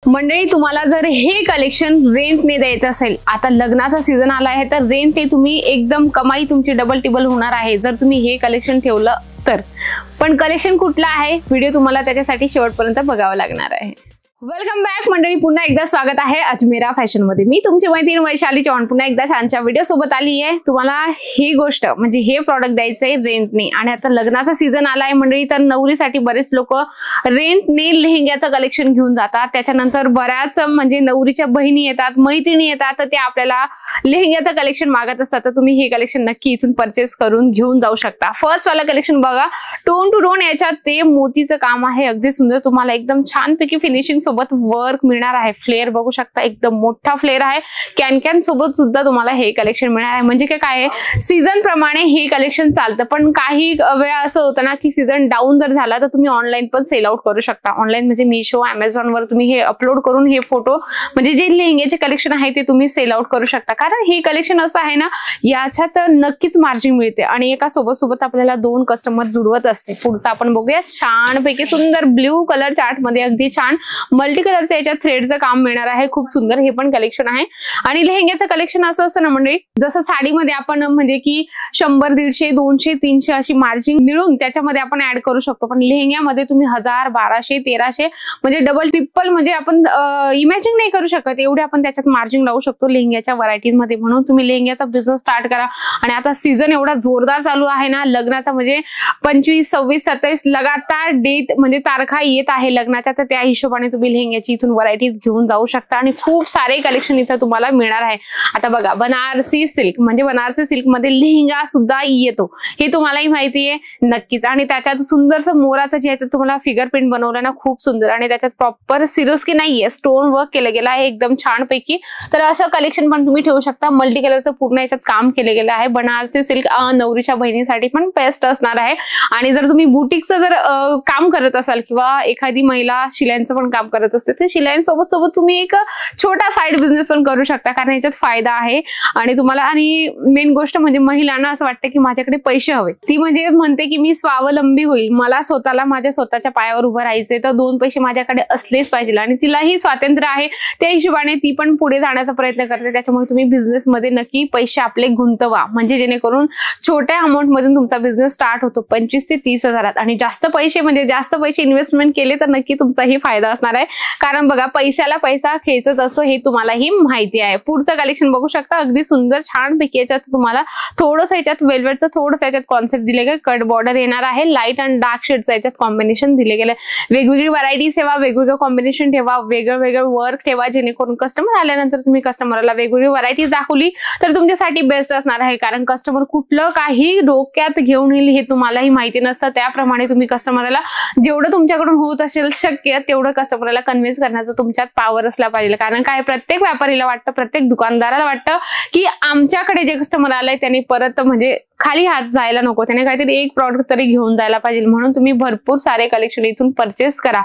मंडळी, तुम्हाला जर हे कलेक्शन रेंटने द्यायचं असेल, आता लग्नाचा सीझन आला आहे तर रेंटने तुम्ही एकदम कमाई तुमची डबल टिबल होणार आहे जर तुम्ही हे कलेक्शन ठेवलं तर। पण कलेक्शन कुठलं आहे, व्हिडिओ तुम्हाला त्याच्यासाठी शेवटपर्यंत बघावं लागणार आहे। वेलकम बॅक मंडळी, पुन्हा एकदा स्वागत आहे अजमेरा फॅशन मध्ये। मी तुमची मैत्रीण वैशाली चव्हाण पुन्हा एकदा छानच्या व्हिडिओ सोबत आली आहे। तुम्हाला ही गोष्ट म्हणजे हे प्रॉडक्ट द्यायचंय रेंटने, आणि आता लग्नाचा सीझन आलाय मंडळी, तर नवरीसाठी बरेच लोक रेंटने लेहंग्याचं कलेक्शन घेऊन जातात। त्याच्यानंतर बऱ्याच म्हणजे नवरीच्या बहिणी येतात, मैत्रिणी येतात, तर ते आपल्याला लेहंग्याचं कलेक्शन मागत असतात। तर तुम्ही हे कलेक्शन नक्की इथून परचेस करून घेऊन जाऊ शकता। फर्स्ट वाला कलेक्शन बघा, टोन टू टोन याच्यात ते मोतीचं काम आहे, अगदी सुंदर, तुम्हाला एकदम छानपैकी फिनिशिंग सोबत वर्क मिळणार आहे। फ्लेअर बघू शकता, एकदम मोठा फ्लेअर आहे। कॅन सोबत सुद्धा तुम्हाला हे कलेक्शन मिळणार आहे। म्हणजे काय आहे, सीझन प्रमाणे हे कलेक्शन चालतं, पण काही वेळा असं होतं ना की सीझन डाऊन जर झाला तर तुम्ही ऑनलाईन पण सेल आउट करू शकता। ऑनलाईन म्हणजे मीशो, अमेझॉन वर तुम्ही हे अपलोड करून हे फोटो म्हणजे जे लेहंग्याचे कलेक्शन आहे ते तुम्ही सेल आउट करू शकता। कारण हे कलेक्शन असं आहे ना, याच्यात नक्कीच मार्जिन मिळते आणि एका सोबत आपल्याला दोन कस्टमर जुळवत असते। पुढचा आपण बघूया, छानपैकी सुंदर ब्ल्यू कलर चार्ट मध्ये अगदी छान मल्टी कलरचं याच्यात थ्रेडचं काम मिळणार आहे, खूप सुंदर हे पण कलेक्शन आहे। आणि लेहंग्याचं कलेक्शन असं असतं ना मंडळी, जसं साडीमध्ये आपण म्हणजे की 100, 150, 200, 300 अशी मार्जिन मिळून त्याच्यामध्ये आपण ऍड करू शकतो, पण लेहंग्यामध्ये तुम्ही 1000, 1200, 1300 म्हणजे डबल ट्रिपल म्हणजे आपण इमॅजिन नाही करू शकत एवढे आपण त्याच्यात मार्जिन लावू शकतो लेहंग्याच्या व्हरायटीज मध्ये। म्हणून तुम्ही लेहंग्याचा बिझनेस स्टार्ट करा। आणि आता सीझन एवढा जोरदार चालू आहे ना लग्नाचा, म्हणजे 25, 26, 27 लगातार डेट म्हणजे तारखा येत आहे लग्नाच्या, तर त्या हिशोबाने तुम्ही लेहंग्याची इथून व्हरायटीज घेऊन जाऊ शकता आणि खूप सारे कलेक्शन इथं तुम्हाला मिळणार आहे। आता बघा, बनारसी सिल्क म्हणजे बनारसी सिल्क मध्ये लेहंगा सुद्धा येतो, हे तुम्हालाही माहिती आहे नक्कीच। आणि त्याच्यात सुंदरसं मोराचं जे तुम्हाला फिगर प्रिंट बनवलं ना, खूप सुंदर, आणि त्याच्यात प्रॉपर सिरोस्की नाहीये, स्टोन वर्क केलं गेलं आहे एकदम छान पैकी। तर असं कलेक्शन पण तुम्ही ठेवू शकता। मल्टी कलरचं पूर्ण याच्यात काम केलं गेलं आहे। बनारसी सिल्क नवरीच्या बहिणीसाठी पण बेस्ट असणार आहे। आणि जर तुम्ही बुटीकचं जर काम करत असाल किंवा एखादी महिला शिलाईचं पण काम करत असते, तर शिलाईसोबत तुम्ही एक छोटा साइड बिझनेस पण करू शकता, कारण याच्यात फायदा आहे। आणि तुम्हाला आणि मेन गोष्ट म्हणजे महिलांना असं वाटतं की माझ्याकडे पैसे हवे, ती म्हणजे म्हणते की मी स्वावलंबी होईल, मला स्वतःला माझ्या स्वतःच्या पायावर उभं राहायचंय, तर 2 पैसे माझ्याकडे असलेच पाहिजे, आणि तिलाही स्वातंत्र्य आहे, त्या हिशोबाने ती पण पुढे जाण्याचा प्रयत्न करते। त्याच्यामुळे तुम्ही बिझनेस मध्ये नक्की पैसे आपले गुंतवा, म्हणजे जेणेकरून छोट्या अमाऊंट मधून तुमचा बिझनेस स्टार्ट होतो 25 ते 30 हजारात, आणि जास्त पैसे इन्व्हेस्टमेंट केले तर नक्की तुमचाही फायदा असणार आहे। कारण बघा, पैशाला पैसा खेचत असतो हे तुम्हालाही माहिती आहे। पुढचं कलेक्शन बघू शकता, अगदी सुंदर छान पैकी याच्यात तुम्हाला थोडंसं याच्यात वेल्वेटचं थोडंसं याच्यात कॉन्सेप्ट दिले गेले, कट बॉर्डर येणार आहे, लाईट आणि डार्क शेडचं याच्यात कॉम्बिनेशन दिले गेले। वेगवेगळी व्हरायटी ठेवा, वेगवेगळं कॉम्बिनेशन ठेवा, वेगळं वर्क ठेवा, जेणेकरून कस्टमर आल्यानंतर तुम्ही कस्टमरला वेगवेगळी व्हरायटीज दाखवली तर तुमच्यासाठी बेस्ट असणार आहे। कारण कस्टमर कुठलं काही डोक्यात घेऊन येईल हे तुम्हालाही माहिती नसतं, त्याप्रमाणे तुम्ही कस्टमरला जेवढं तुमच्याकडून होत असेल शक्य तेवढं कस्टमरला कन्व्हिन्स करण्याचं तुमच्यात पॉवर असला पाहिजे। कारण काय, प्रत्येक व्यापारीला वाटतं, प्रत्येक दुकानदाराला वाटतं की आमच्याकडे जे कस्टमर आलंय त्यांनी परत म्हणजे खाली हात जायला नको, त्याने काहीतरी एक प्रॉडक्ट तरी घेऊन जायला पाहिजे। म्हणून तुम्ही भरपूर सारे कलेक्शन इथून परचेस करा।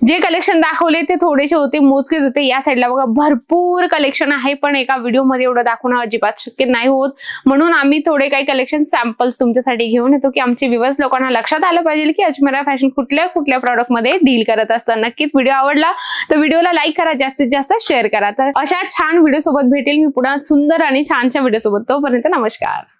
जे कलेक्शन दाखवले ते थोडेसे होते, मोजकेच होते। या साईडला बघा भरपूर कलेक्शन आहे, पण एका व्हिडिओ मध्ये एवढं दाखवणं अजिबात शक्य नाही होत, म्हणून आम्ही थोडे काही कलेक्शन सॅम्पल्स तुमच्यासाठी घेऊन येतो की आमचे व्ह्यूअर्स लोकांना लक्षात आलं पाहिजे की अजमेरा फॅशन कुठल्या प्रॉडक्ट मध्ये डील करत असतात। नक्कीच व्हिडिओ आवडला तर व्हिडिओला लाईक करा, जास्तीत जास्त शेअर करा। तर अशा छान व्हिडिओ सोबत भेटेल मी पुन्हा सुंदर आणि छानच्या व्हिडिओ सोबत, तोपर्यंत नमस्कार।